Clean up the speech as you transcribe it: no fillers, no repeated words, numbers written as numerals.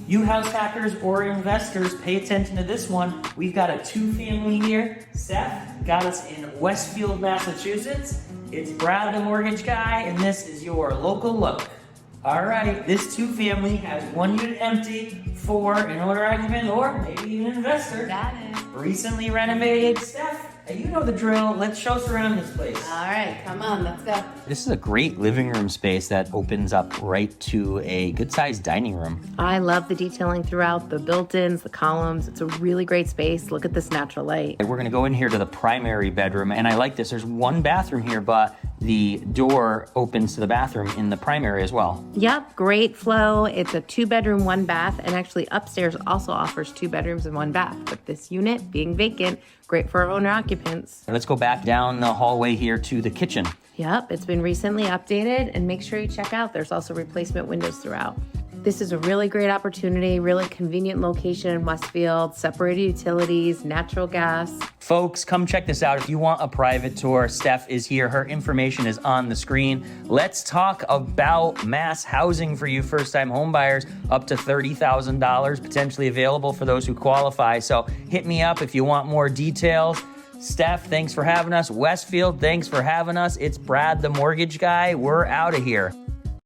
You house hackers or investors, pay attention to this one. We've got a 2-family here. Steph got us in Westfield, Massachusetts. It's Brad, the mortgage guy, and this is your local look. All right, this 2-family has 1 unit empty for an owner-occupant or maybe even an investor. Got it. Recently renovated. Steph, you know the drill. Let's show us around this place. All right, come on, let's go. This is a great living room space that opens up right to a good-sized dining room. I love the detailing throughout, the built-ins, the columns. It's a really great space. Look at this natural light. We're gonna go in here to the primary bedroom, and I like this. There's 1 bathroom here, but the door opens to the bathroom in the primary as well. Yep, great flow. It's a 2-bedroom, 1 bath, and actually upstairs also offers 2 bedrooms and 1 bath. But this unit being vacant, great for owner occupants. Let's go back down the hallway here to the kitchen. Yep, it's been recently updated, and make sure you check out. There's also replacement windows throughout. This is a really great opportunity, really convenient location in Westfield, separated utilities, natural gas. Folks, come check this out. If you want a private tour, Steph is here. Her information is on the screen. Let's talk about mass housing for you first-time homebuyers, up to $30,000 potentially available for those who qualify. So hit me up if you want more details. Steph, thanks for having us. Westfield, thanks for having us. It's Brad, the mortgage guy. We're out of here.